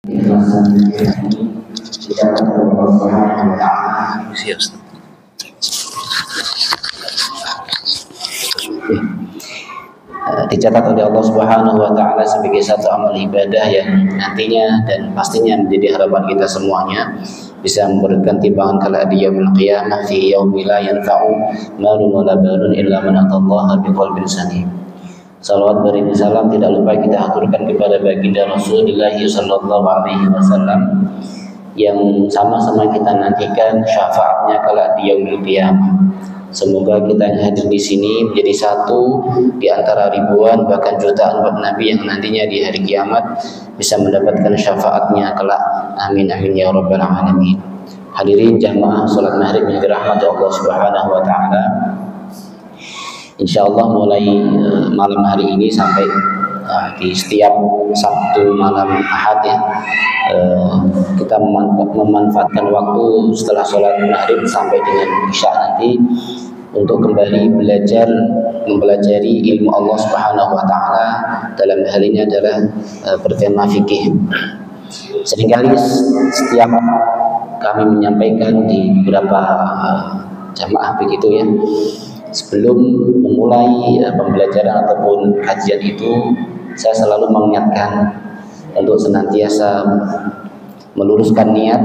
Dicatat oleh Allah Subhanahu wa taala sebagai satu amal ibadah yang nantinya dan pastinya menjadi harapan kita semuanya bisa memberikan timbangan kala di yaumil qiyamah fi yaumi la yanfa'u malun wala banun illa man atallaha biqalbin salim. Salawat beriring salam tidak lupa kita aturkan kepada baginda Rasulullah sallallahu alaihi wasallam yang sama-sama kita nantikan syafaatnya kala di yaumil qiyamah. Semoga kita yang hadir di sini menjadi satu di antara ribuan bahkan jutaan umat Nabi yang nantinya di hari kiamat bisa mendapatkan syafaatnya kelak. Amin amin ya rabbal alamin. Hadirin jamaah salat maghrib yang dirahmati Allah Subhanahu wa taala. Insyaallah mulai malam hari ini sampai di setiap Sabtu malam Ahad ya, kita memanfaatkan waktu setelah sholat maghrib sampai dengan isya nanti untuk kembali mempelajari ilmu Allah Subhanahu wa taala. Dalam hal ini adalah bertema fikih. Seringkali setiap kami menyampaikan di beberapa jamaah begitu ya, sebelum memulai pembelajaran ataupun kajian itu, saya selalu mengingatkan untuk senantiasa meluruskan niat,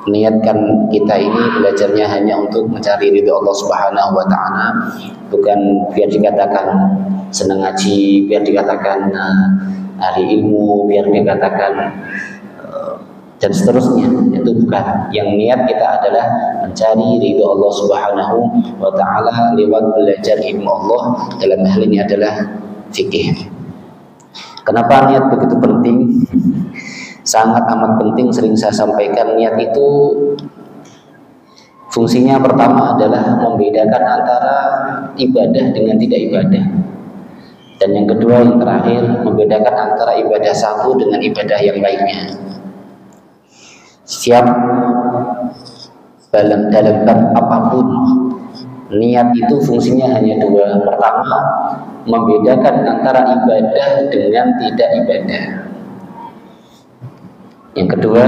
niatkan kita ini belajarnya hanya untuk mencari ridho Allah Subhanahu wa taala, bukan biar dikatakan senang ngaji, biar dikatakan ahli ilmu, biar dikatakan dan seterusnya. Itu bukan. Yang niat kita adalah mencari ridho Allah Subhanahu wa taala lewat belajar ilmu Allah. Dalam hal ini adalah fikih. Kenapa niat begitu penting? Sangat amat penting. Sering saya sampaikan, niat itu fungsinya pertama adalah membedakan antara ibadah dengan tidak ibadah. Dan yang kedua, yang terakhir, membedakan antara ibadah satu dengan ibadah yang lainnya. Siap dalam bab apapun, niat itu fungsinya hanya dua. Pertama, membedakan antara ibadah dengan tidak ibadah. Yang kedua,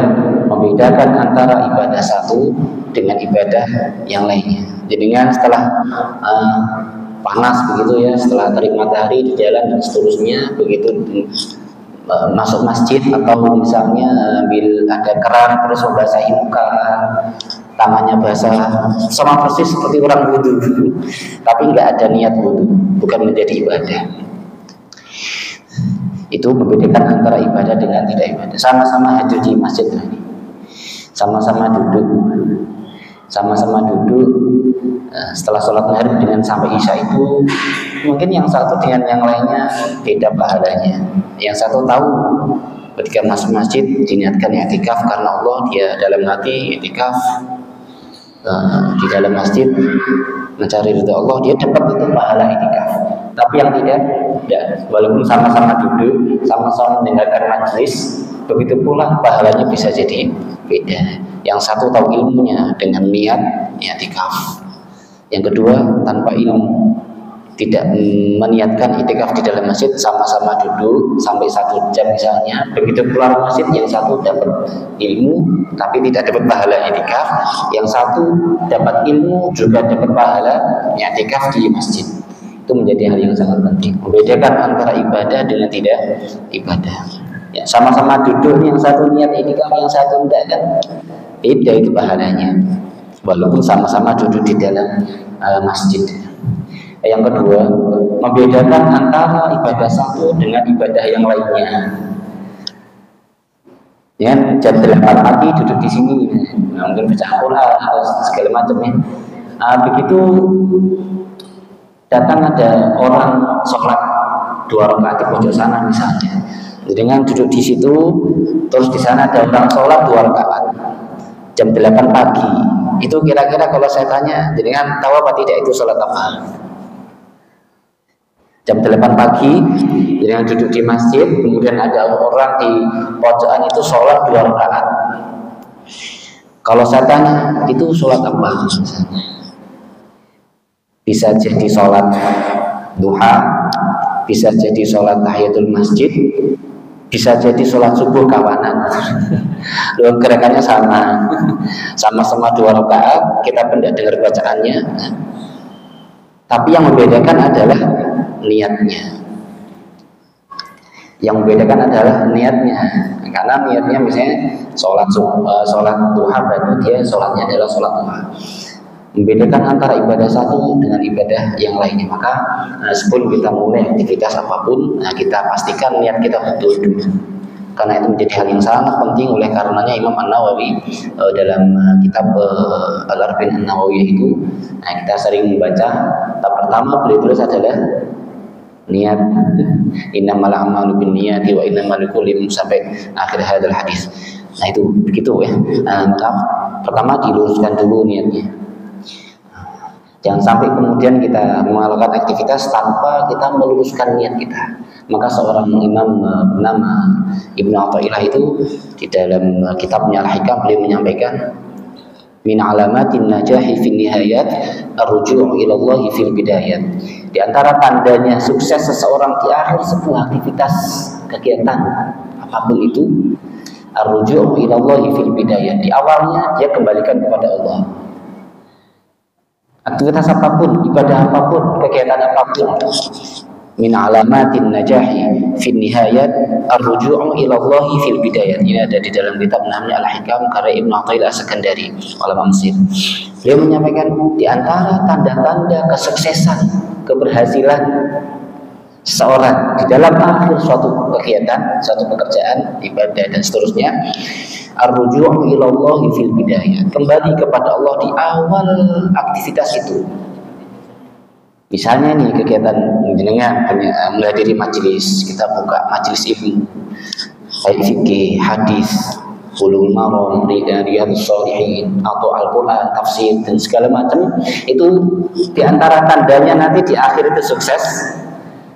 membedakan antara ibadah satu dengan ibadah yang lainnya. Jadi kan setelah panas begitu ya, setelah terik matahari di jalan dan seterusnya, begitu masuk masjid atau misalnya ambil ada keran terus membasahi muka, tangannya basah, sama persis seperti orang wudu, tapi nggak ada niat wudu, bukan menjadi ibadah. Itu membedakan antara ibadah dengan tidak ibadah. Sama-sama hadir di masjid ini, sama-sama duduk setelah sholat maghrib dengan sampai isya itu, mungkin yang satu dengan yang lainnya beda pahalanya. Yang satu tahu ketika masuk masjid diniatkan i'tikaf karena Allah, dia dalam hati i'tikaf di dalam masjid mencari ridha Allah, dia dapat itu pahala i'tikaf. Tapi yang tidak, walaupun sama-sama duduk, sama-sama mendengarkan majelis, begitu pula pahalanya bisa jadi beda. Yang satu tahu ilmunya dengan niat i'tikaf, yang kedua tanpa ilmu, tidak meniatkan i'tikaf di dalam masjid, sama-sama duduk sampai 1 jam misalnya, begitu keluar masjid yang satu dapat ilmu tapi tidak dapat pahala i'tikaf, yang satu dapat ilmu juga dapat pahala i'tikaf di masjid. Itu menjadi hal yang sangat penting, membedakan antara ibadah dengan tidak ibadah. Ya, sama-sama duduk, yang satu niat i'tikaf, yang satu enggak, kan beda itu pahalanya, walaupun sama-sama duduk di dalam masjid. Yang kedua, membedakan antara ibadah satu dengan ibadah yang lainnya. Ya, jam 8 pagi duduk di sini, mungkin baca Quran atau segala macamnya. Begitu datang ada orang sholat 2 rakaat di pojok sana misalnya, dengan duduk di situ, terus di sana ada orang sholat 2 rakaat jam 8 pagi. Itu kira-kira kalau saya tanya, jenengan tahu apa tidak itu sholat apa? Jam 8 pagi, jenengan duduk di masjid, kemudian ada orang di pojokan itu sholat 2 rakaat. Kalau saya tanya, itu sholat apa? Bisa jadi sholat duha, bisa jadi sholat tahiyatul masjid, Bisa jadi sholat subuh kawanan, gerakannya sama, sama-sama 2 rakaat, kita pun tidak dengar bacaannya. Tapi yang membedakan adalah niatnya. Yang membedakan adalah niatnya, karena niatnya misalnya sholat duha, berarti dia sholatnya adalah sholat duha. Membedakan antara ibadah satu dengan ibadah yang lainnya. Maka sebelum kita mulai aktivitas apapun, kita pastikan niat kita betul dulu, karena itu menjadi hal yang sangat penting. Oleh karenanya Imam An-Nawawi dalam kitab Al-Arba'in An-Nawawiyah itu, kita sering membaca tahap pertama beliau tulis adalah niat, innamal a'malu binniyati wa innamal likulli imrin, sampai akhir hadal hadis. Nah itu begitu ya. Maka pertama diluruskan dulu niatnya. Jangan sampai kemudian kita melakukan aktivitas tanpa kita meluruskan niat kita. Maka seorang imam bernama Ibnu Athaillah itu di dalam kitabnya Al-Hikam beliau menyampaikan, min alamatin najahi fin nihayat ar-ruju' ila Allah fil bidayat. Di antara tandanya sukses seseorang di akhir sebuah aktivitas kegiatan apapun itu, ar-ruju' ila Allah fil bidayat. Di awalnya dia kembalikan kepada Allah. Aktivitas apapun, ibadah apapun, kegiatan apapun, min alamatin najahi fin nihayat ar-ruju'u ila Allah fil bidayat. Ini ada di dalam kitab namanya Al-Hikam karya Ibnu Athaillah As-Sakandari, ulama Mesir. Beliau menyampaikan di antara tanda-tanda kesuksesan, keberhasilan seorang di dalam akhir suatu kegiatan, suatu pekerjaan, ibadah dan seterusnya, ar-ruju' ila Allah fil bidayat, kembali kepada Allah di awal aktivitas itu. Misalnya nih kegiatan jenengan menghadiri majelis, kita buka majelis ilmu, baik fikih, hadis, Bulughul Maram, Riyadhus Shalihin, atau Al-Quran, tafsir dan segala macam, itu diantara tandanya nanti di akhir itu sukses.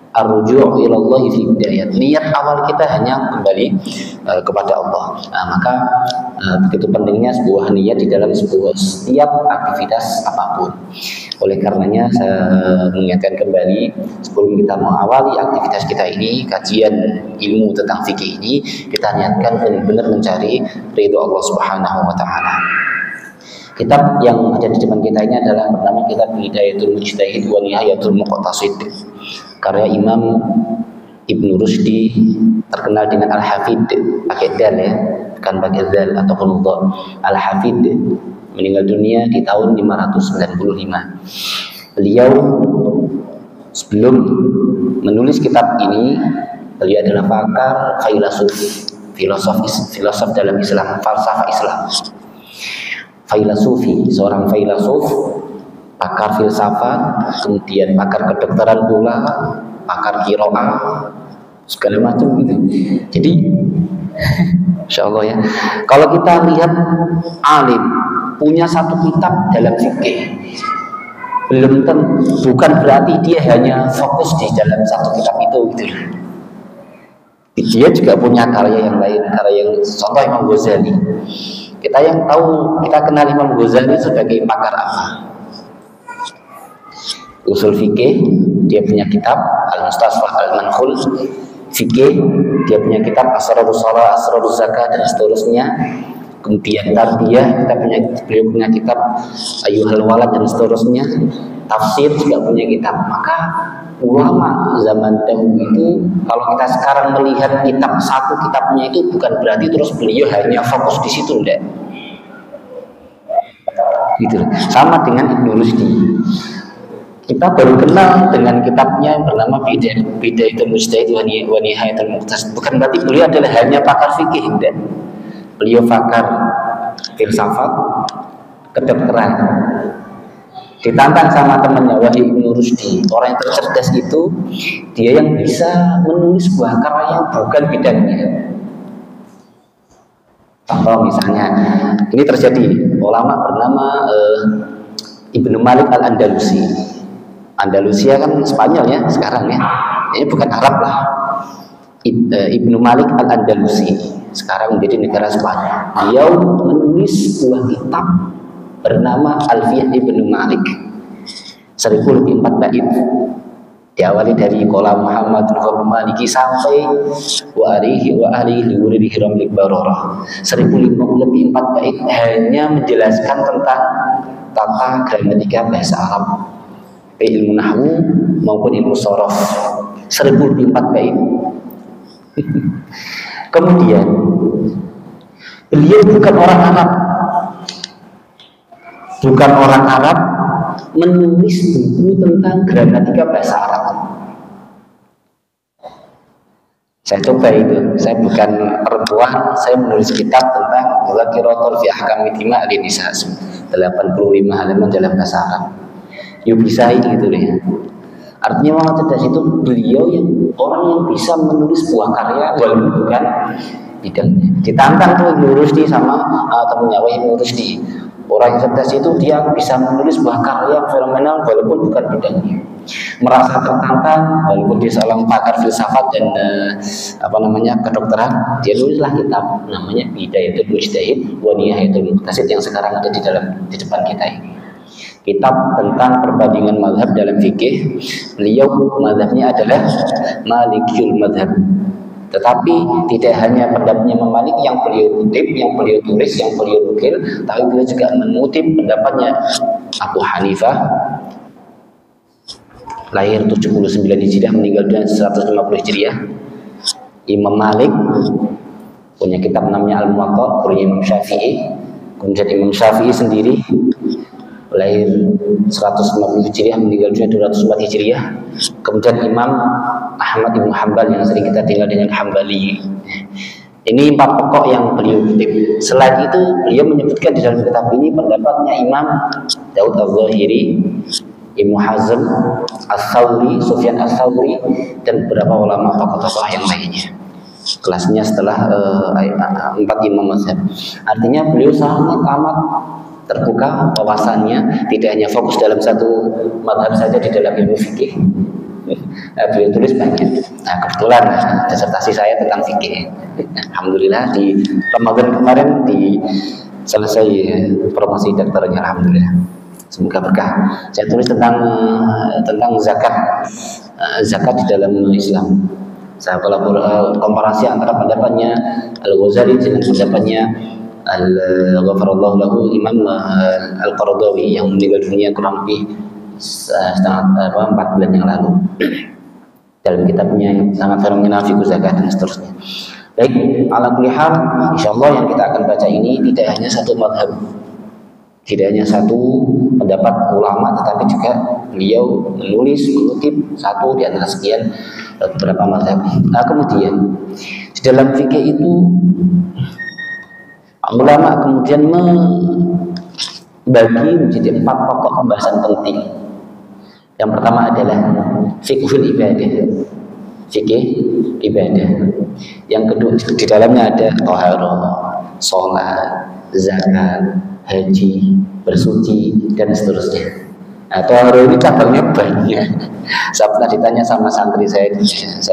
Ar-ruju' ila Allah fi bidayat, niat awal kita hanya kembali kepada Allah. Maka begitu pentingnya sebuah niat di dalam setiap aktivitas apapun. Oleh karenanya saya mengingatkan kembali, sebelum kita mengawali aktivitas kita ini, kajian ilmu tentang fikih ini, kita niatkan benar-benar mencari ridho Allah Subhanahu wa taala. Kitab yang ada di depan kita ini adalah bernama Kitab Hidayatul Mujtahid wa Nihayatul Muqtasid, karya Imam Ibnu Rushdi, terkenal dengan Al-Hafid, pakai dal ya, bukan pakai zal ataupun dha. Al-Hafid meninggal dunia di tahun 595. Beliau sebelum menulis kitab ini, beliau adalah pakar filosof dalam Islam, falsafah Islam. Filasufi, seorang filosof, pakar filsafat, kemudian pakar kedokteran pula, pakar qiraah, segala macam gitu. Jadi Insya Allah ya, kalau kita lihat alim punya satu kitab dalam fikih, bukan berarti dia hanya fokus di dalam satu kitab itu gitu. Dia juga punya karya yang lain, karya yang contoh Imam Ghazali. Kita yang tahu, kita kenal Imam Ghazali sebagai pakar apa? Usul fikih, dia punya kitab Al-Mustasfah Al-Manhul. Fikih, dia punya kitab Asrarus Shalah, Asrarus Zakat dan seterusnya. Kemudian tarbiyah, beliau punya kitab Ayyuhal Walad dan seterusnya. Tafsir juga punya kitab. Maka ulama zaman dahulu itu, kalau kita sekarang melihat kitab satu kitabnya itu, bukan berarti terus beliau hanya fokus di situ, enggak. Gitu. Sama dengan Ibnu Rushdi. Kita baru kenal dengan kitabnya yang bernama Bidayatul Mujtahid wa Nihayatul Muqtasid. Bukan berarti beliau adalah hanya pakar fikih, enggak. Beliau pakar filsafat, kedokteran. Ditantang sama temannya, wahai Ibnu Rushdi, orang yang tercerdas itu dia yang bisa menulis sebuah karya yang bukan bidangnya. Contoh misalnya, ini terjadi ulama bernama Ibnu Malik Al-Andalusi. Andalusia kan Spanyol ya sekarang ya, ini bukan Arab lah. Ibnu Malik Al-Andalusi sekarang menjadi negara Spanyol. Dia menulis sebuah kitab bernama Alfiyah Ibnu Malik, 1004 bait. Diawali dari qala Muhammad bin Maliki sampai wa alihi liwurihi ramlik barorah. 1054 bait hanya menjelaskan tentang tata gramatika bahasa Arab, ilmu nahwu maupun ilmu sorof. 1004 bait. Kemudian beliau bukan orang Arab, menulis buku tentang gramatika bahasa Arab. Saya coba itu, saya bukan perempuan, saya menulis kitab tentang Mudzakkiratul fi Ahkami Dima' Linisa 85 halaman dalam bahasa Arab. Yuk bisa gitu deh. Artinya Muhammad Cerdas itu beliau yang orang yang bisa menulis sebuah karya walaupun bukan bidangnya. Ditantang tuh Ibnu Rusdi sama temennya Ibnu Rusdi. Orang yang cerdas itu dia bisa menulis sebuah karya yang fenomenal walaupun bukan bidangnya. Merasa tertantang walaupun dia seorang pakar filsafat dan kedokteran, dia nulislah kitab namanya Bidayatul Mujtahid wa Nihayatul Muqtasid yang sekarang ada di depan kita ini. Kitab tentang perbandingan mazhab dalam fikih. Beliau mazhabnya adalah Malikiyul mazhab. Tetapi tidak hanya pendapatnya Imam Malik yang beliau kutip, yang beliau tulis, yang beliau nukil, tapi beliau juga mengutip pendapatnya Abu Hanifah, lahir 79 Hijriah, meninggal dunia 150 Hijriah. Imam Malik punya kitab namanya Al-Muwatta, punya Imam Syafi'i. Kemudian Imam Syafi'i sendiri lahir 150 Hijriah, meninggal dunia 204 Hijriah. Kemudian Imam Ahmad bin Hanbal yang sering kita dengar dengan Hambali. Ini 4 pokok yang beliau kutip. Selain itu, beliau menyebutkan di dalam kitab ini pendapatnya Imam Daud Al-Zahiri, Ibnu Hazm, As-Sawri, Sufyan As-Sawri, dan beberapa ulama tokoh-tokoh yang lainnya. Kelasnya setelah 4 imam mazhab. Artinya beliau sangat amat terbuka wawasannya, tidak hanya fokus dalam satu mazhab saja di dalam ilmu fikih. Beliau tulis banyak. Nah, kebetulan disertasi saya tentang fikih. Alhamdulillah di Ramadan kemarin selesai promosi dokternya, alhamdulillah. Semoga berkah. Saya tulis tentang zakat di dalam Islam. Saya komparasi antara pendapatnya Al-Ghazali dengan pendapatnya Al-Ghafarallahu lahu Imam Al-Qaradawi yang meninggal dunia kurang lebih 4 bulan yang lalu dalam kitabnya yang sangat fenomenal Fiqh Zakat dan seterusnya. Baik, ala kulli hal, insyaallah yang kita akan baca ini tidak hanya satu mazhab, tidak hanya satu pendapat ulama, tetapi juga beliau menulis, mengutip satu di antara sekian beberapa mazhab. Nah, kemudian di dalam fikih itu ulama kemudian membagi menjadi 4 pokok pembahasan penting. Yang pertama adalah fiqhul ibadah, fikih ibadah. Yang kedua di dalamnya ada thaharah, sholat, zakat, haji, bersuci, dan seterusnya. Nah, thaharah ini cabangnya banyak. Saya pernah ditanya sama santri saya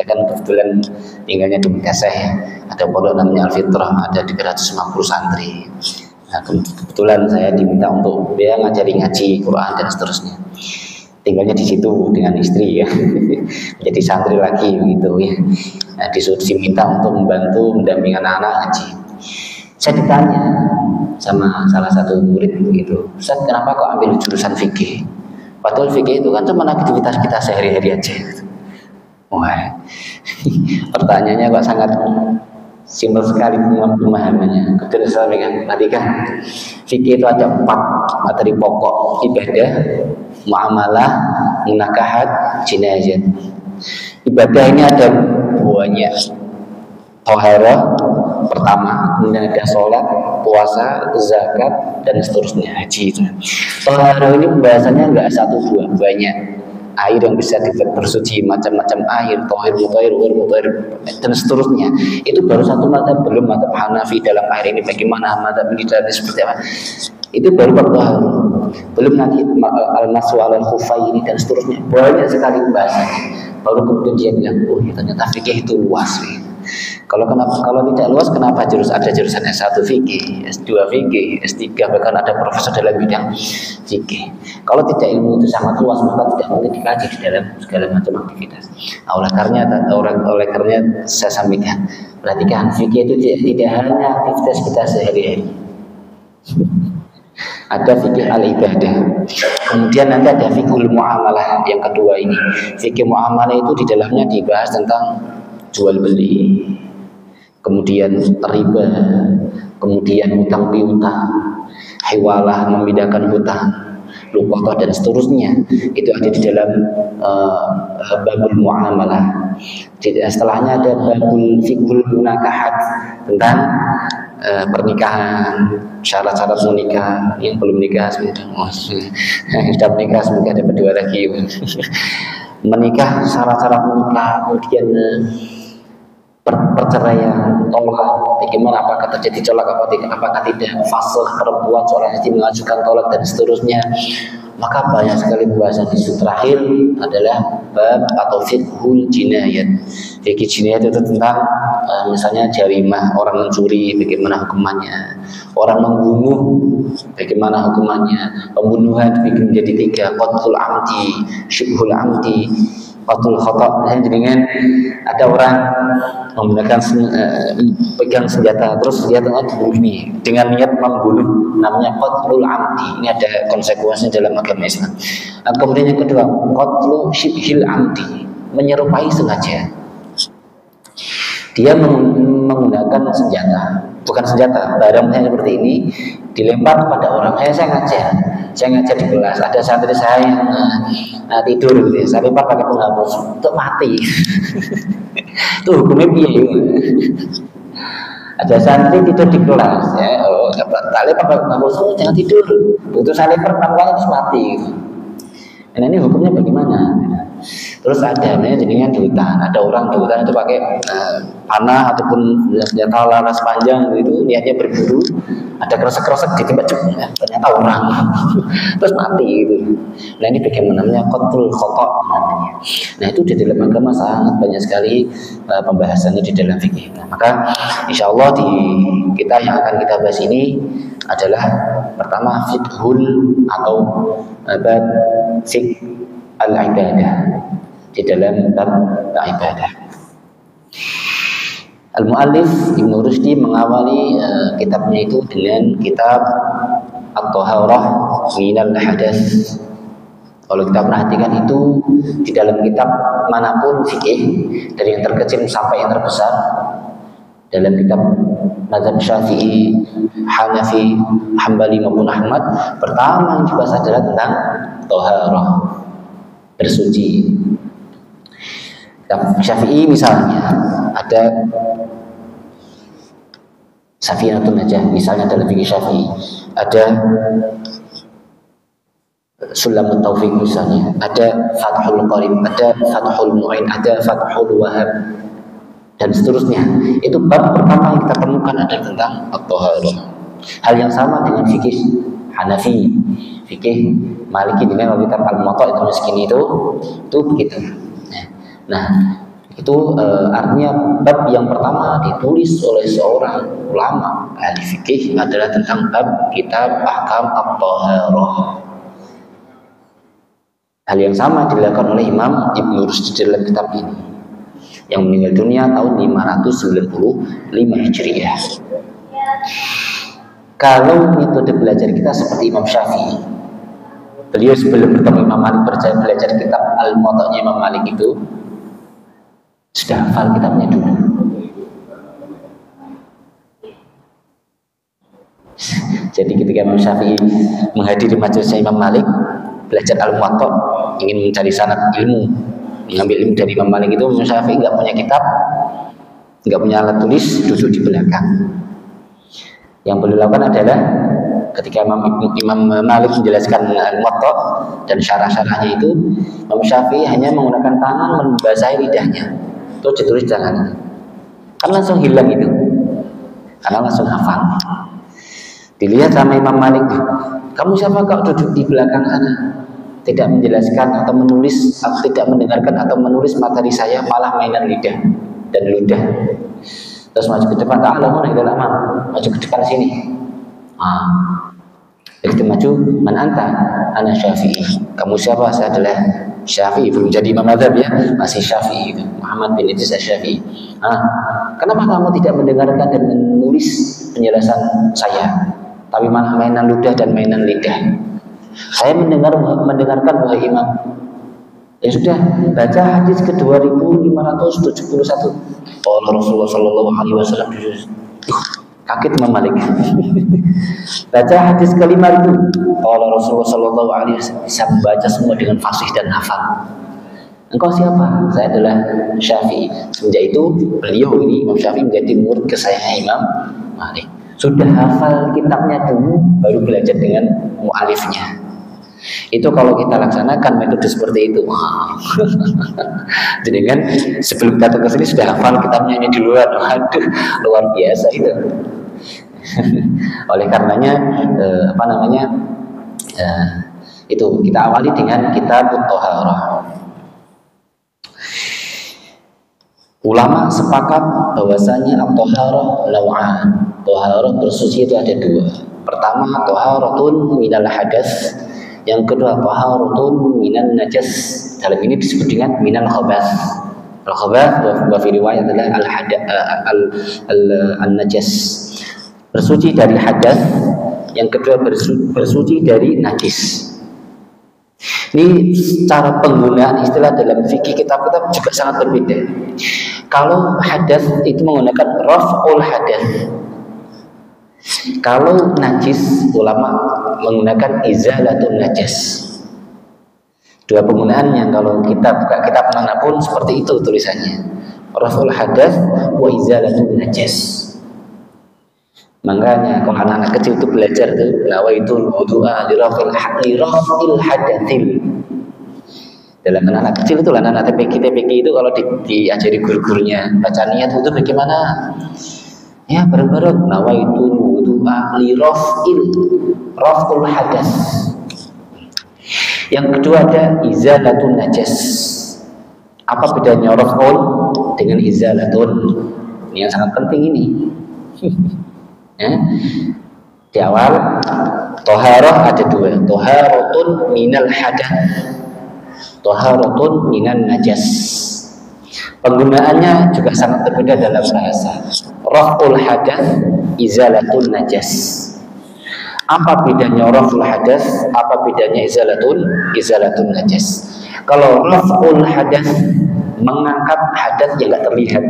kan kebetulan tinggalnya di Makassar ya. Ada pondok namanya Al-Fitrah, ada 350 santri. Nah, kebetulan saya diminta untuk dia ngajari ngaji Quran dan seterusnya. Tinggalnya di situ dengan istri ya, jadi santri lagi gitu ya. Nah, diminta untuk membantu mendampingi anak-anak ngaji. Saya ditanya sama salah satu murid gitu, Ustaz, kenapa kok ambil jurusan fikih? Padahal fikih itu kan cuma aktivitas kita sehari-hari aja. Wah, pertanyaannya kok sangat simpel sekali pemahamannya. Kemudian saya perhatikan, fikih itu ada 4 materi pokok: ibadah, muamalah, munakahat, jinayat. Ibadah ini ada banyak. Thaharah pertama, kemudian ada sholat, puasa, zakat, dan seterusnya, haji itu. Thaharah ini pembahasannya enggak 1-2, banyak. Air yang bisa bersuci, macam-macam air, tohir, mutahhir, dan seterusnya. Itu baru satu mazhab, belum mazhab Hanafi dalam air ini bagaimana, mazhab ini seperti apa. Itu baru thaharah. Belum nanti al-mashu al-khufaini dan seterusnya. Banyak sekali pembahasannya. Baru kemudian dia bilang, oh ternyata fikih itu luas. Kalau tidak luas, kenapa ada jurusan S1 fikih, S2 fikih, S3, bahkan ada profesor dalam bidang fikih. Kalau tidak, ilmu itu sangat luas, maka tidak mungkin dikaji di dalam segala macam aktivitas. Oleh karena saya sampaikan, perhatikan, fikih itu tidak hanya aktivitas kita sehari-hari. Ada fikih al-ibadah, kemudian nanti ada fikih muamalah yang kedua ini. Fikih muamalah itu di dalamnya dibahas tentang jual beli, kemudian riba, kemudian hutang piutang, hiwalah membedakan hutang, luqatah dan seterusnya. Itu ada di dalam babul muamalah. Setelahnya ada babul fikul munakahat, tentang pernikahan, syarat-syarat menikah, yang belum nikah sudah menikah semoga dapat dua lagi. Menikah, syarat-syarat menikah, kemudian perceraian, tolak, bagaimana, apakah terjadi tolak apakah tidak, fase perempuan seorang istri mengajukan tolak dan seterusnya. Maka banyak sekali pembahasan. Di terakhir adalah bab atau fiqhul jinayat. Fikih jinayat itu tentang misalnya jarimah, orang mencuri bagaimana hukumannya, orang membunuh bagaimana hukumannya, pembunuhan dibagi menjadi 3, qatlul amdi, syibhul amdi, qatlul khata'. Dengan ada orang menggunakan pegang senjata, terus dia tengah dibunuh ini dengan niat membunuh, namanya qatlul amdi. Ini ada konsekuensinya dalam agama Islam. Kemudian yang kedua, qatlu syibhil amdi, menyerupai sengaja. Dia menggunakan senjata, bukan senjata, barangnya seperti ini, dilempar kepada orang. Saya ngajar di kelas, ada santri saya yang tidur gitu ya, saya lempar pakai penghapus, untuk mati. Itu hukumnya piye? Ada santri tidur di kelas, ya, tak lempar pakai penghapus, jangan tidur, begitu saya lempar tampaknya terus mati gitu. Nah, ini hukumnya bagaimana? Terus ada jadinya di hutan, ada orang di hutan itu pakai panah ataupun senjata laras panjang itu, niatnya berburu, ada kerosek-kerosek ditembak, ternyata orang, terus mati gitu. Nah, ini bagaimana namanya qatlul khata' namanya. Nah, itu di dalam agama sangat banyak sekali pembahasannya di dalam fikih. Nah, maka insya Allah di kita yang akan kita bahas ini adalah pertama fiqhul atau bab fiqh al-ibadah, di dalam bab ibadah. Al-Mu'allif Ibnu Rushdi mengawali kitabnya itu dengan kitab At-Taharah minal Hadats. Kalau kita perhatikan itu di dalam kitab manapun fikih, dari yang terkecil sampai yang terbesar, dalam kitab mazhab Syafi'i, Hanafi, Hambali maupun Ahmad, pertama yang dibahas adalah tentang taharah, bersuci. Syafi'i misalnya ada Safinatun Najah, misalnya dalam fikih Syafi'i ada Sulamut Taufiq, misalnya ada Fathul Qarib, ada Fathul Mu'in, ada Fathul Wahab dan seterusnya. Itu bab pertama yang kita temukan ada tentang at-taharah. Hal yang sama dengan fikih Hanafi, fikih Maliki dengan kitab Al-Muwatta itu miskin itu begitu. Nah, itu artinya bab yang pertama ditulis oleh seorang ulama ahli fikih adalah tentang bab kitab Ahkam at-taharah. Hal yang sama dilakukan oleh Imam Ibnu Rushdi dalam kitab ini, yang meninggal dunia tahun 595 Hijriah. Kalau metode belajar kita seperti Imam Syafi'i, beliau sebelum bertemu Imam Malik belajar kitab Al-Muwatta'nya Imam Malik itu sudah hafal kitabnya dulu. Jadi ketika Imam Syafi'i menghadiri majelisnya Imam Malik belajar Al-Muwatta', ingin mencari sanad ilmu, mengambil ilmu dari Imam Malik, itu Imam Syafi'i nggak punya kitab, nggak punya alat tulis, duduk di belakang. Yang beliau lakukan adalah ketika Imam Malik menjelaskan Al-Muwatta' dan syarah-syarahnya itu, Imam Syafi'i hanya menggunakan tangan membasahi lidahnya, terus ditulis tangannya, kan langsung hilang itu, karena langsung hafal. Dilihat sama Imam Malik, kamu siapa kau duduk di belakang sana, tidak menjelaskan atau menulis, atau tidak mendengarkan atau menulis materi saya, malah mainan lidah dan ludah. Terus maju ke depan, ta'ala huna ilal amam, maju ke depan sini. Begitu maju, man anta, ana Syafi'i. Kamu siapa? Saya adalah Syafi'i. Belum jadi imam madzhab ya, masih Syafi'i itu. Muhammad bin Idris Syafi'i. Kenapa kamu tidak mendengarkan dan menulis penjelasan saya, tapi malah mainan ludah dan mainan lidah? Saya mendengarkan wahai imam. Ya sudah, baca hadis ke 2571. Allah Rasulullah Sallallahu Alaihi Wasallam. Kaget Imam Malik. Baca hadis kelima itu, Allah Rasulullah Sallallahu Alaihi Wasallam bisa membaca semua dengan fasih dan hafal. Engkau siapa? Saya adalah Syafi'i. Sejak itu beliau ini Imam Syafi'i menjadi murid kesayangan Imam Malik. Sudah hafal kitabnya dulu, baru belajar dengan mu'alifnya. Itu kalau kita laksanakan metode seperti itu, jadi kan sebelum datang ke sini sudah hafal kitabnya ini duluan. Waduh, luar biasa itu. Oleh karenanya itu kita awali dengan kitab Thaharah. Ulama sepakat bahwasanya at-thaharah naw'an. Thaharah bersuci itu ada dua. Pertama, thaharatun minal hadas. Yang kedua, taharatun minan najas. Dalam ini disebut dengan minal khabath. Al-khabath wa fi riwayat adalah al-najas. Bersuci dari hadas. Yang kedua, bersuci dari najis. Ini cara penggunaan istilah dalam fikih kitab-kitab juga sangat berbeda. Kalau hadas itu menggunakan raf'ul hadas. Kalau najis, ulama menggunakan izalatun najas. Dua penggunaan yang kalau kita buka kitab manapun seperti itu tulisannya. Raf'ul hadas wa izalatun najas. Makanya kalau anak-anak kecil itu belajar tuh, nawaitul wudu'a li raf'il hadatsil. Dalam anak-anak kecil itu, anak-anak TPG itu kalau diajari guru-gurunya baca niat wudu bagaimana? Ya bareng-bareng, nawaitul wudu'a li raf'ul hadas. Yang kedua ada izalatun najas. Apa bedanya raf'ul dengan izalatun? Ini yang sangat penting ini. Ya. Di awal thaharah ada dua, thaharatun minal hadath, thaharatun minan najas. Penggunaannya juga sangat berbeda dalam bahasa. Raf'ul hadath, izalatun najas. Apa bedanya raf'ul hadath? Apa bedanya izalatun najas? Kalau raf'ul hadath mengangkat hadath yang tidak terlihat.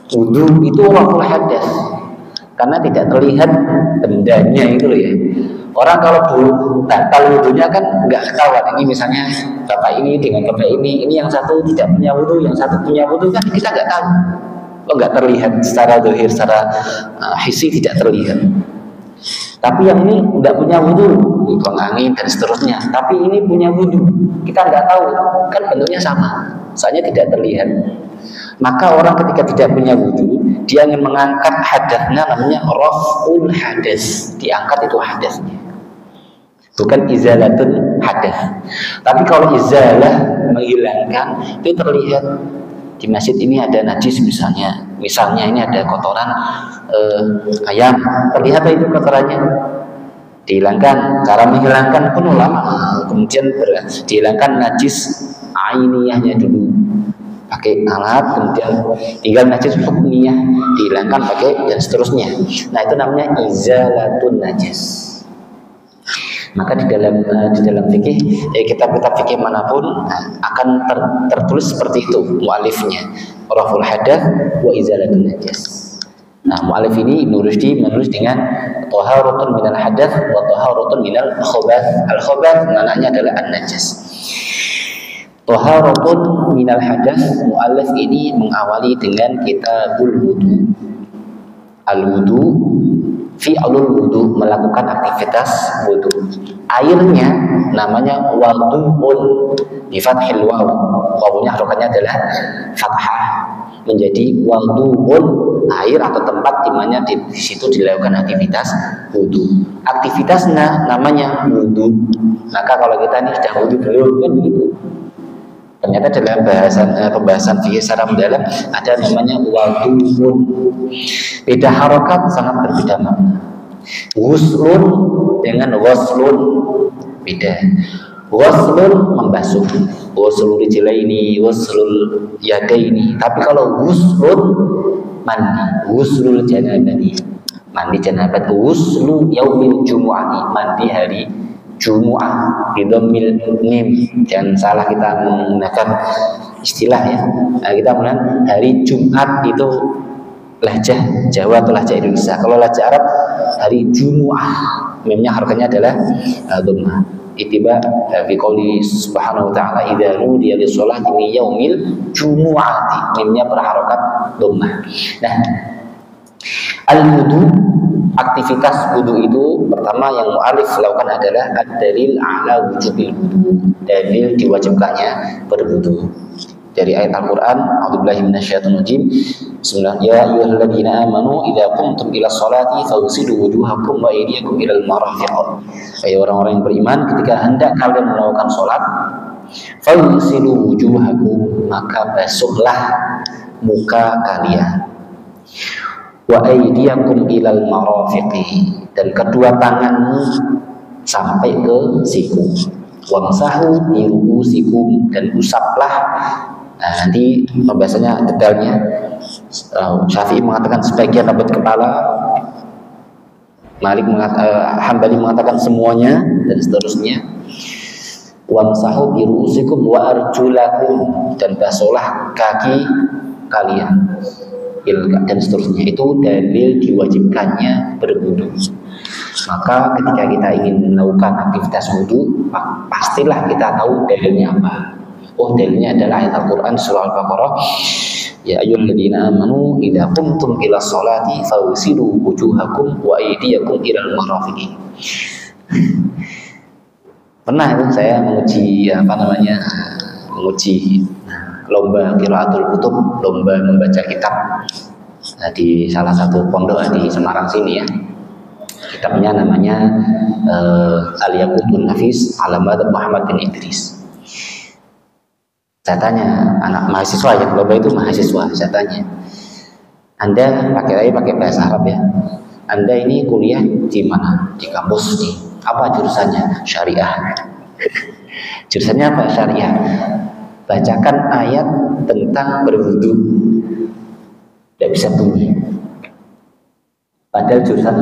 Wudu itu raf'ul hadath. Karena tidak terlihat bendanya itu loh ya. Orang kalau batal wudunya kan nggak ketahuan. Ini misalnya bapak ini dengan bapak ini yang satu tidak punya wudu, yang satu punya wudu, kan kita nggak tahu. Oh, nggak terlihat secara zahir, secara hissi tidak terlihat. Tapi yang ini nggak punya wudu, buang angin dan seterusnya. Tapi ini punya wudu, kita nggak tahu. Kan bentuknya sama, soalnya tidak terlihat. Maka orang ketika tidak punya wudu, dia ingin mengangkat hadasnya, namanya raf'ul hadas. Diangkat itu hadasnya, bukan izalatun hadas. Tapi kalau izalah menghilangkan, itu terlihat. Di masjid ini ada najis misalnya ini ada kotoran ayam, terlihat itu kotorannya, dihilangkan. Cara menghilangkan pun ulama kemudian dihilangkan najis ainiyahnya dulu pakai alat, kemudian tinggal najis hukmiyah dihilangkan pakai dan seterusnya. Nah itu namanya izalatun najis. Maka di dalam fikih, kitab-kitab fikih manapun akan tertulis seperti itu mu'alifnya, raf'ul hadath wa izalatun najis. Nah mu'alif ini Ibnu Rushdi menulis dengan thaharatun minal hadath wa thaharatun minal khabath. Al-khabath maknanya adalah an-najas. Thaharatun minal hadath, mu'alif ini mengawali dengan kitabul wudu. Al-wudu, fi'lul wudu, melakukan aktivitas wudu. Airnya namanya wadu'un bi fathil waw. Wawunya harokatnya adalah fathah, menjadi wadu'un, air atau tempat di mana di situ dilakukan aktivitas wudu. Aktivitasnya namanya wudu. Maka kalau kita ini sudah wudu belum, kan begitu. Ternyata dalam pembahasan fikih secara mendalam ada namanya wadun. Beda harokat sangat berbeda makna. Ghuslun dengan ghuslun beda. Ghuslun membasuh, ghuslul rijlaini, ghuslul yadaini. Tapi kalau ghuslun mandi, ghuslul janabati, mandi janabat, ghuslu yaumil jumu'ati, mandi hari Jumu'ah bidomil mim. Jangan salah kita menggunakan istilah ya. Nah, kita menggunakan hari Jumat itu lahjah Jawa atau lahjah Indonesia. Kalau lahjah Arab hari Jumu'ah, mimnya harokatnya adalah dhammah. Ittiba fi qouli subhanahu wa ta'ala idza nudiya lis-sholati min yaumil jumu'ati, mimnya berharokat dhammah. Nah, al-wudu, aktivitas wudu itu pertama yang mu'alif lakukan adalah ad-dalil ala wujubil wudu, dalil diwajibkannya berwudu dari ayat Al-Qur'an. A'udzubillahi minasyaitonir rajim. Bismillah. Ya ayyuhalladzina amanu idza qumtum ila sholati faghsilu wujuhakum wa aydiyakum ilal marafiq. Hai orang-orang yang beriman, ketika hendak kalian melakukan salat, faghsilu wujuhakum, maka basuhlah muka kalian, wa aydiyakum ilal marafiqi, dan kedua tanganmu sampai ke siku, wamsahu bi ru'usikum, dan usaplah. Nah, nanti pembahasannya detailnya. Syafi'i mengatakan sebagian rambut kepala, Hambali mengatakan semuanya, dan seterusnya. Wamsahu bi ru'usikum wa arjulakum, dan basuhlah kaki kalian, dan seterusnya. Itu dalil diwajibkannya berwudu. Maka ketika kita ingin melakukan aktivitas wudu, pastilah kita tahu dalilnya apa. Oh, dalilnya adalah ayat Al-Quran surah Al-Baqarah. Ya ayyuhalladzina amanu idza qumtum ila sholati faghsilu wujuhakum wa aydiyakum ilal marafiqi. Pernah itu saya menguji lomba qiraatul kutub, lomba membaca kitab di salah satu pondok di Semarang sini ya. Kitabnya namanya Al-Yaqutun Nafis ala Madhab Muhammad bin Idris. Saya tanya anak mahasiswa, yang lomba itu mahasiswa, saya tanya, Anda pakai bahasa Arab ya, Anda ini kuliah di mana? Di kampus nih. Apa jurusannya? Syariah. Jurusannya apa? Syariah. Bacakan ayat tentang berwudu. Tidak bisa bunyi. Padahal jurusan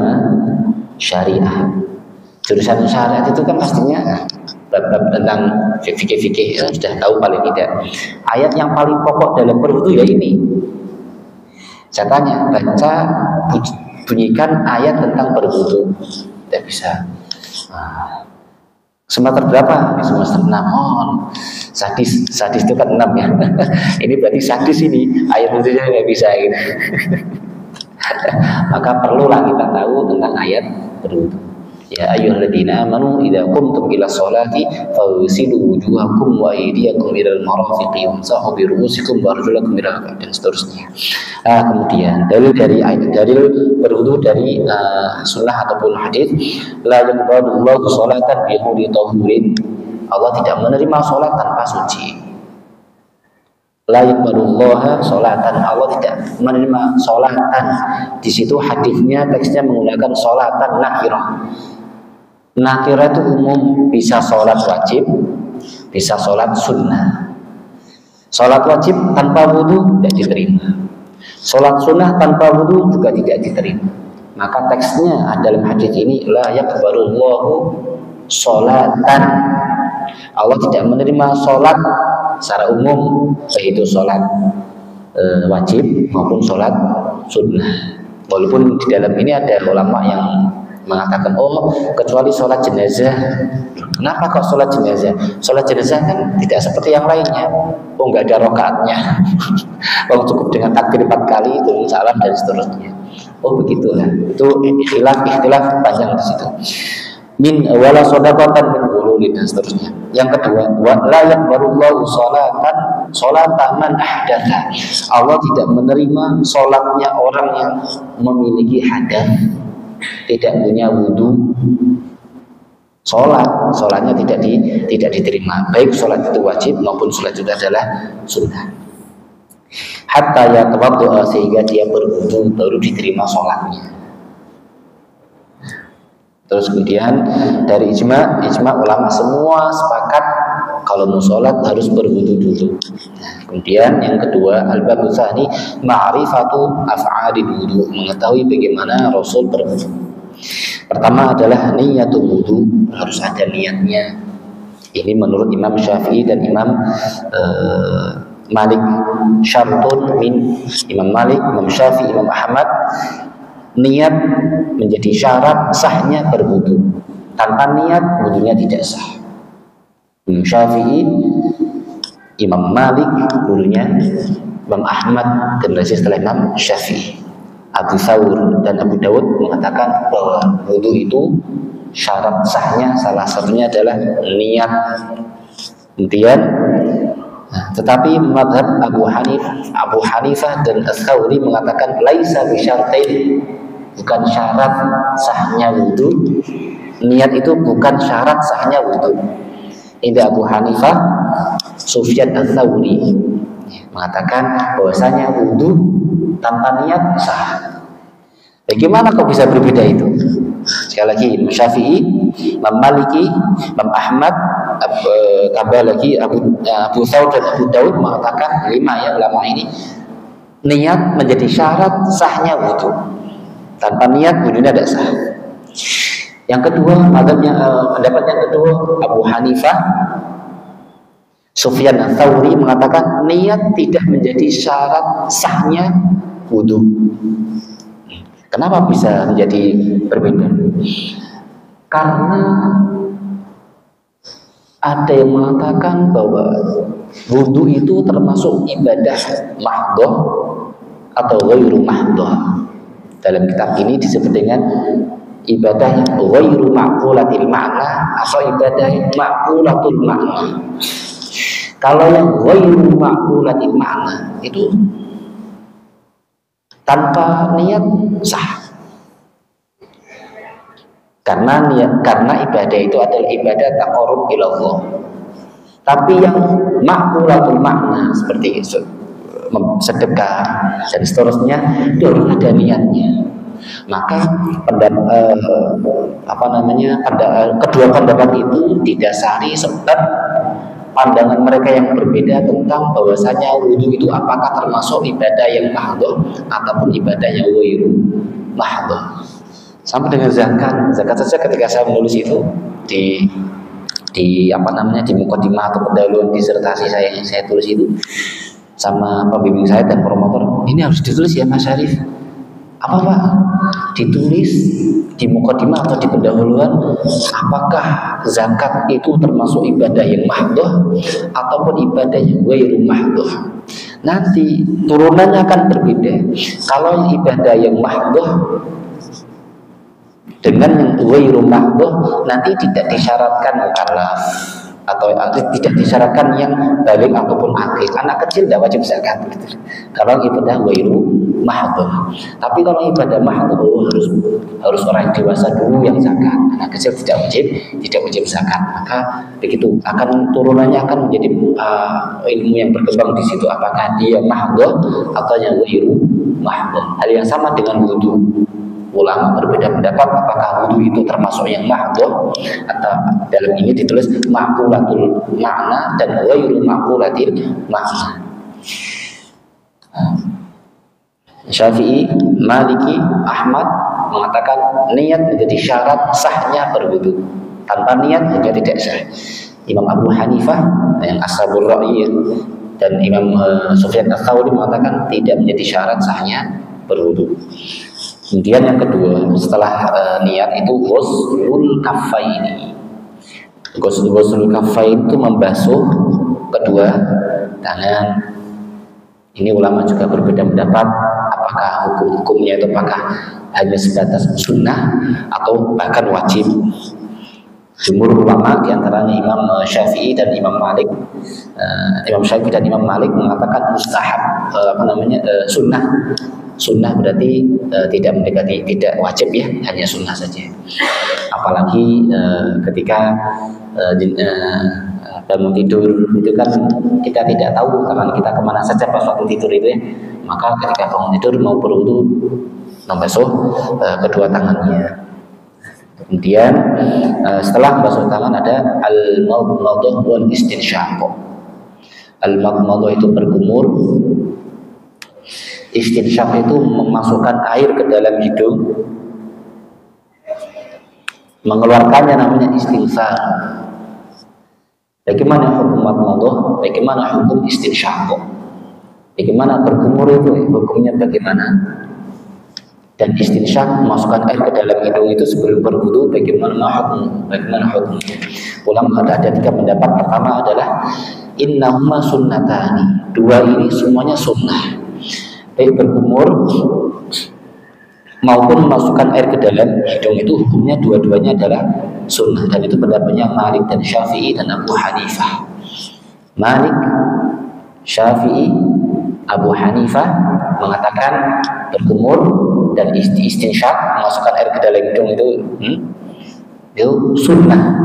syariah. Jurusan syariat itu kan pastinya bab-bab tentang fikih sudah tahu paling tidak. Ayat yang paling pokok dalam berwudu ya ini. Saya tanya, bunyikan ayat tentang berwudu. Tidak bisa. Semester berapa? Semester 6. Oh, sadis itu kan 6 ya. Ini berarti sadis ini. Ayat wudunya nggak bisa gitu. Maka perlulah kita tahu tentang ayat berwudu. Ya ayyuhalladzina amanu idza qumtum ila sholati faghsilu wujuhakum wa aydiyakum ilal marafiqi wamsahu bi ru'usikum wa arjulakum ila dan seterusnya. Kemudian dalil berwudu dari sunnah ataupun hadis, la yaqbalullahu sholatan bi ghairi tahurin. Allah tidak menerima salat tanpa suci. La yaqbalullaha sholatan, Allah tidak menerima sholatan. Di situ hadisnya teksnya menggunakan sholatan nakirah. Nakirah itu umum, bisa sholat wajib, bisa sholat sunnah. Sholat wajib tanpa wudu tidak diterima. Sholat sunnah tanpa wudu juga tidak diterima. Maka teksnya dalam hadis ini, la yaqbalullahu sholatan. Allah tidak menerima sholat secara umum, baik itu sholat wajib maupun sholat sunnah. Walaupun di dalam ini ada ulama yang mengatakan, oh kecuali sholat jenazah. Kenapa kok sholat jenazah? Sholat jenazah kan tidak seperti yang lainnya. Oh nggak ada rokaatnya. Oh cukup dengan takbir 4 kali, turun salam dan seterusnya. Oh begitulah. Itu ikhtilaf panjang di situ. Min wala shadaqatan min ghulul dan seterusnya. Yang kedua, wa la yaqbalullahu sholatan man ahdatha. Allah tidak menerima sholatnya orang yang memiliki hadas, tidak punya wudu. sholatnya tidak diterima, baik sholat itu wajib maupun sholat itu adalah sunnah. Hatta yatawaddu'a, sehingga dia berwudu baru diterima sholatnya. Terus kemudian dari ijma ulama semua sepakat kalau mau sholat harus berwudu dulu. Nah, kemudian yang kedua, al-babu tsani ma'rifatu af'alil wudu, mengetahui bagaimana Rasul berwudu. Pertama adalah niyatul wudu, harus ada niatnya. Ini menurut Imam Syafi'i dan Imam Malik. Syartun min Imam Malik, Imam Syafi'i, Imam Ahmad, niat menjadi syarat sahnya berwudu. Tanpa niat wudunya tidak sah. Imam Syafi'i, Imam Malik, gurunya Imam Ahmad, generasi setelah Imam Syafi'i. Abu Thawr dan Abu Dawud mengatakan bahwa wudu itu syarat sahnya salah satunya adalah niat. Kemudian, tetapi mazhab Abu Hanifah dan Ats-Tsauri mengatakan laisa bisyartain, bukan syarat sahnya wudu. Niat itu bukan syarat sahnya wudu. Ini Abu Hanifah, Sufyan Ats-Tsauri mengatakan bahwasanya wudu tanpa niat sah. Bagaimana kok bisa berbeda itu? Sekali lagi, Imam Syafi'i, Imam Maliki, Imam Ahmad, tambah lagi Abu Thawr dan Abu Dawud mengatakan, 5 ya ulama ini, niat menjadi syarat sahnya wudu. Tanpa niat wudunya tidak sah. Yang kedua, pendapat yang kedua, Abu Hanifah, Sufyan Ats-Tsauri mengatakan niat tidak menjadi syarat sahnya wudu. Kenapa bisa menjadi berbeda? Karena ada yang mengatakan bahwa wudu itu termasuk ibadah mahdhah atau ghairu mahdhah. Dalam kitab ini disebut dengan ibadah yang ghairu ma'qulatil ma'na atau ibadah yang ma'qulatul ma'na. Kalau yang ghairu ma'qulatil ma'na itu tanpa niat sah. Karena ibadah itu adalah ibadah taqarrub ila Allah. Tapi yang ma'qulatul makna seperti sedekah dan seterusnya itu harus ada niatnya. Maka kedua pendapat itu didasari sebab pandangan mereka yang berbeda tentang bahwasanya wudu itu apakah termasuk ibadah yang mahdhah ataupun ibadah yang ghairu mahdhah. Sampai dengan zakat saja ketika saya menulis itu di mukadimah atau pendahuluan disertasi saya tulis itu sama pembimbing saya dan promotor, ini harus ditulis ya Mas Syarif. Apa Pak? Ditulis di mukadimah atau di pendahuluan, apakah zakat itu termasuk ibadah yang mahdhah ataupun ibadah yang ghairu mahdhah. Nanti turunannya akan berbeda. Kalau ibadah yang mahdhah dengan yang ghairu mahdhah nanti tidak disyaratkan mukallaf atau tidak disyaratkan yang baligh ataupun akil. Anak kecil tidak wajib zakat gitu. Kalau ibadah ghairu mahdhah. Tapi kalau ibadah mahdhah harus orang dewasa dulu yang zakat. Anak kecil tidak wajib zakat. Maka begitu akan turunannya akan menjadi ilmu yang berkembang di situ, apakah dia mahdhah atau yang ghairu mahdhah. Hal yang sama dengan wudu. Ulama berbeda pendapat apakah wudu itu termasuk yang mahdhah atau dalam ini ditulis ma'qulatul ma'na dan ghairu ma'qulatil ma'na. Syafi'i, Maliki, Ahmad mengatakan niat menjadi syarat sahnya berwudu. Tanpa niat juga tidak sah. Imam Abu Hanifah yang ashabul ra'yi dan Imam Sufyan Ats-Tsauri mengatakan tidak menjadi syarat sahnya berwudu. Kemudian yang kedua setelah niat itu ghuslul kaffaini. Ghuslul kaffain itu membasuh kedua tangan. Ini ulama juga berbeda pendapat apakah hukumnya itu apakah hanya sebatas sunnah atau bahkan wajib. Jumhur ulama diantaranya Imam Syafi'i dan Imam Malik, Sunnah berarti tidak mendekati, tidak wajib ya, hanya sunnah saja. Apalagi ketika bangun tidur itu kan kita tidak tahu tangan kita kemana saja pas waktu tidur itu ya. Maka ketika bangun tidur mau berwudu membasuh kedua tangannya. Kemudian setelah membasuh tangan ada al-madmadah wal istinsyaq. Al-madmadah itu berkumur, istinsyaq itu memasukkan air ke dalam hidung, mengeluarkannya namanya istinsar. Bagaimana hukum madmadah? Bagaimana hukum istinsyaq? Bagaimana berkumur itu? Hukumnya bagaimana? Dan istinsyaq memasukkan air ke dalam hidung itu sebelum berwudu bagaimana hukum? Bagaimana hukumnya? Ulama ada 3 pendapat. Pertama adalah innahuma sunnatani. 2 ini semuanya sunnah. Baik berkumur maupun memasukkan air ke dalam hidung itu hukumnya dua-duanya adalah sunnah. Dan itu pendapatnya Malik dan Syafi'i dan Abu Hanifah. Malik, Syafi'i, Abu Hanifah mengatakan berkumur dan istinsyaq memasukkan air ke dalam hidung itu sunnah.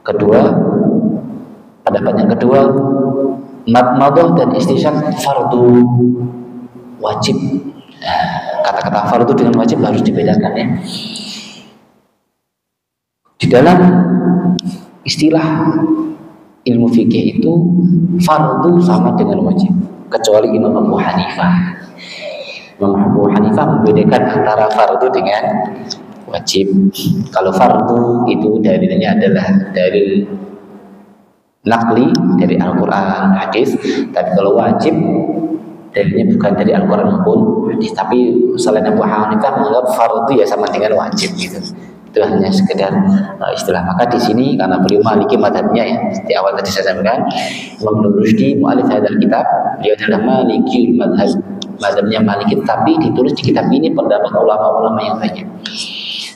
Kedua, pendapat yang kedua, madmadah dan istinsyaq fardu, wajib. Kata-kata fardu dengan wajib harus dibedakan ya. Di dalam istilah ilmu fikih itu fardu sama dengan wajib, kecuali Imam Abu Hanifah. Imam Abu Hanifah membedakan antara fardu dengan wajib. Kalau fardu itu dalilnya adalah dalil naqli dari Al-Quran, hadis. Tapi kalau wajib dalilnya bukan dari Al-Quran maupun hadis. Tapi selain Abu Hanifah menganggap fardu ya sama dengan wajib gitu. Itu hanya sekedar istilah. Maka di sini karena beliau maliki madhabnya ya, di awal tadi saya sampaikan Imam Ibnu Rushdi mu'alif hadzal kitab, dia adalah maliki madhab, madhabnya maliki, tapi ditulis di kitab ini pendapat ulama-ulama yang banyak.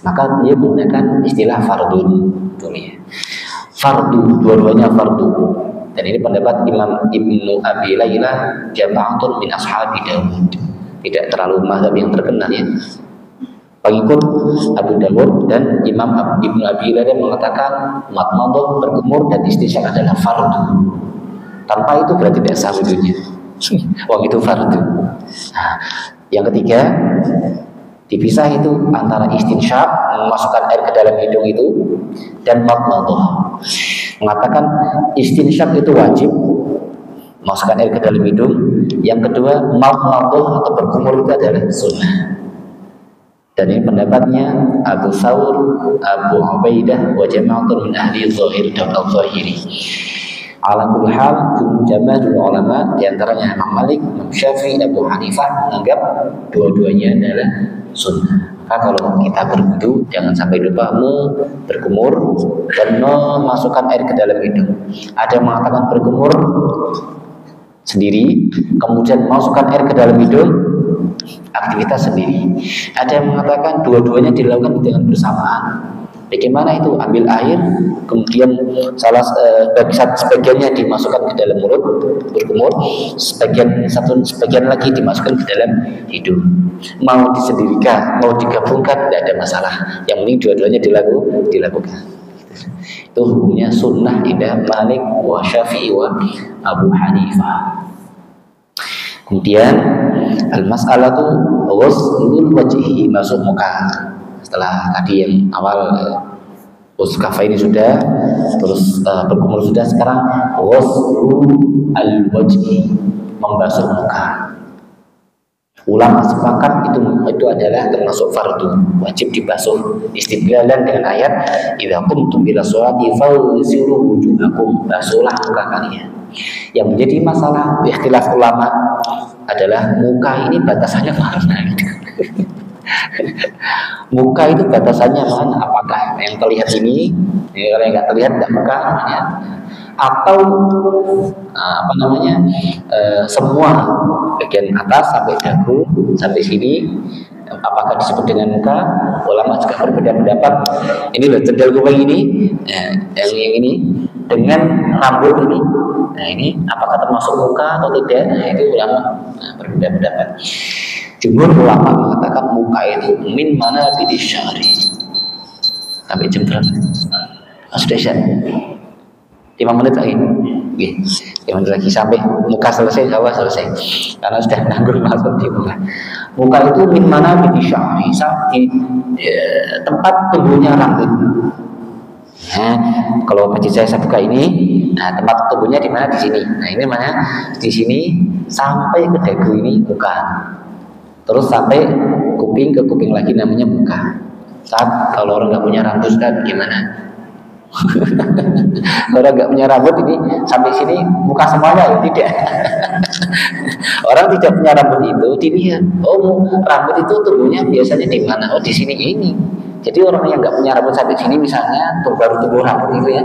Maka dia menggunakan istilah fardun ya. Fardu, dua-duanya fardu. Dan ini pendapat Imam Ibnu Abi Layla jama'atun min ashabi Dawud. Tidak terlalu mazhab yang terkenal ya. Pengikut Abu Dawud dan Imam Ibnu Abi Layla mengatakan madmadah, berkumur dan istinsyaq adalah fardu. Tanpa itu berarti tidak sah wudunya. Wong itu fardu. Nah, yang ketiga dipisah itu antara istinsyaq memasukkan air ke dalam hidung itu dan madmadah. Mengatakan istinsyaq itu wajib, masukkan air ke dalam hidung. Yang kedua madmadah atau berkumur itu adalah sunnah. Dan ini pendapatnya Abu Thawr, Abu Ubaidah wa jama'atun min ahli zahir dan al-zahiri. Ala kulli hal jamaahul ulama di antaranya Imam Malik, Imam Syafi'i, Abu Hanifah menganggap dua-duanya adalah sunnah. Maka kalau kita berwudu jangan sampai lupa berkumur dan memasukkan air ke dalam hidung. Ada yang mengatakan berkumur sendiri, kemudian masukkan air ke dalam hidung, aktivitas sendiri. Ada yang mengatakan dua-duanya dilakukan dengan bersamaan. Bagaimana itu? Ambil air, kemudian sebagiannya dimasukkan ke dalam mulut, berkumur, sebagian lagi dimasukkan ke dalam hidung. Mau disendirikan, mau digabungkan, tidak ada masalah. Yang penting dua-duanya dilakukan. Itu hukumnya sunnah indah Malik wa Syafi'i wa Abu Hanifah. Kemudian al-mas'alatu ghuslul wajhi, masuk muka. Setelah tadi yang awal uskafa ini sudah, terus berkumur sudah, sekarang ghuslul al-wajhi, membasuh muka. Ulama sepakat itu adalah termasuk fardu, wajib dibasuh. Istidlalan dengan ayat idza qumtum ila sholati faghsilu wujuhakum, basuhlah muka kalian. Yang menjadi masalah ikhtilaf ulama adalah muka ini batasannya mana? Muka itu batasannya mana? Apakah yang terlihat ini, kalau yang nggak terlihat tidak muka namanya? Atau semua bagian atas sampai dagu sampai sini, apakah disebut dengan muka? Ulama juga berbeda pendapat. Ini loh, jendel kuping ini, yang ini dengan rambut ini Nah ini apakah termasuk muka atau tidak? Nah itu ulama berbeda pendapat. Jumhur ulama mengatakan muka itu min mana bidi syari. Sampai jam berapa? Sudah Syar 5 menit lagi. Oke, 5 menit lagi sampai muka selesai, Jawa selesai. Karena sudah nganggur masuk di muka. Muka itu min mana bidi syari, di tempat tumbuhnya rambut. Nah, kalau masjid saya buka ini, nah tempat tumbuhnya di mana? Di sini. Nah ini mana? Di sini sampai ke dagu ini muka. Terus sampai kuping ke kuping lagi namanya muka. Saat kalau orang nggak punya rambut dan gimana? Orang nggak punya rambut ini sampai sini muka semuanya ya tidak. Orang tidak punya rambut itu dilihat. Oh rambut itu tumbuhnya biasanya di mana? Oh di sini ini. Jadi orang yang nggak punya rambut sampai sini misalnya baru tumbuh rambut itu ya,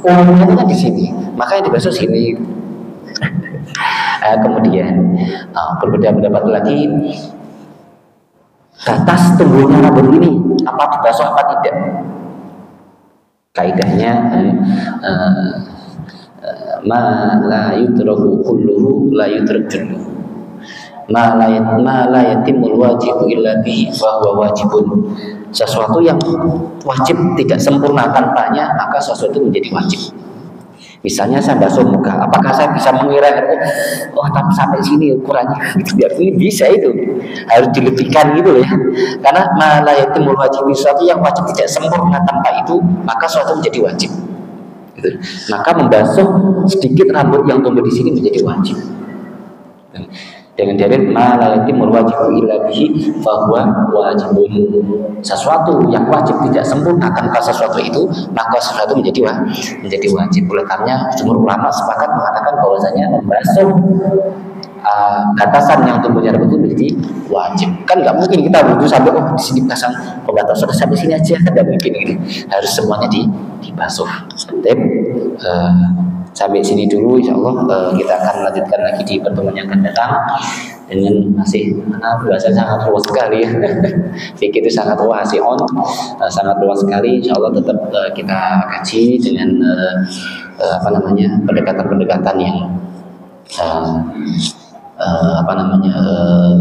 umumnya itu kan di sini, makanya dibasuh sini. Kemudian berbeda pendapat lagi batas tumbuhnya rambut ini apa dibasuh apa tidak. Kaidahnya ma la yutraku kulluhu la yutrak kulluhu. Ma la yatimul wajibu illa bihi fa huwa wajibun. Sesuatu yang wajib tidak sempurna tanpanya maka sesuatu itu menjadi wajib. Misalnya saya basuh muka, apakah saya bisa mengira oh tapi sampai sini ukurannya ini bisa, itu harus dilebihkan gitu ya. Karena ma la yatimul wajib, sesuatu yang wajib tidak sempurna tanpa itu maka sesuatu menjadi wajib gitu. Maka membasuh sedikit rambut yang tumbuh di sini menjadi wajib. Dengan dalil ma la yatimul wajibu illa bihi fa huwa wajibun. Sesuatu yang wajib tidak sempurna tanpa sesuatu itu maka sesuatu menjadi wajib. Oleh karena jumhur ulama sepakat mengatakan bahwasanya membasuh batasan yang tumbuhnya rambut itu menjadi wajib. Kan nggak mungkin kita wudhu sampai di sini pasang pembatas sampai sini aja, kan nggak mungkin gitu. Harus semuanya dibasuh. Sampai sini dulu, insya Allah kita akan lanjutkan lagi di pertemuan yang akan datang dengan masih bahasa sangat luas sekali ya. Fikih itu sangat wasi'un, sangat luas sekali. Insya Allah tetap kita kaji dengan pendekatan-pendekatan yang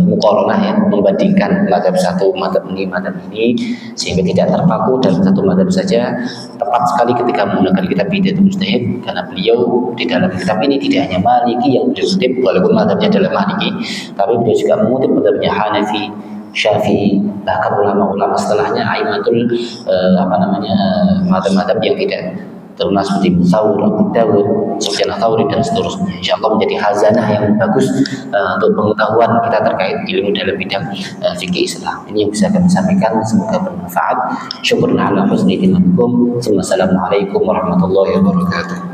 muqaranah ya, membandingkan madzhab satu madzhab ini sehingga tidak terpaku dalam satu madzhab saja. Tepat sekali ketika menggunakan kitab Bidayatul Mujtahid karena beliau di dalam kitab ini tidak hanya Maliki yang beliau kutip walaupun madzhabnya adalah Maliki, tapi beliau juga mengutip madzhabnya Hanafi, Syafi'i, bahkan ulama-ulama setelahnya aimatul madzhab-madzhab yang tidak terkenal seperti Thawr, Abu Dawud, Sufyan Thawri dan seterusnya. Insyaallah menjadi khazanah yang bagus untuk pengetahuan kita terkait ilmu dalam bidang fikih Islam. Ini yang bisa kami sampaikan, semoga bermanfaat. Syukurna ala husni iman. Assalamualaikum warahmatullahi wabarakatuh.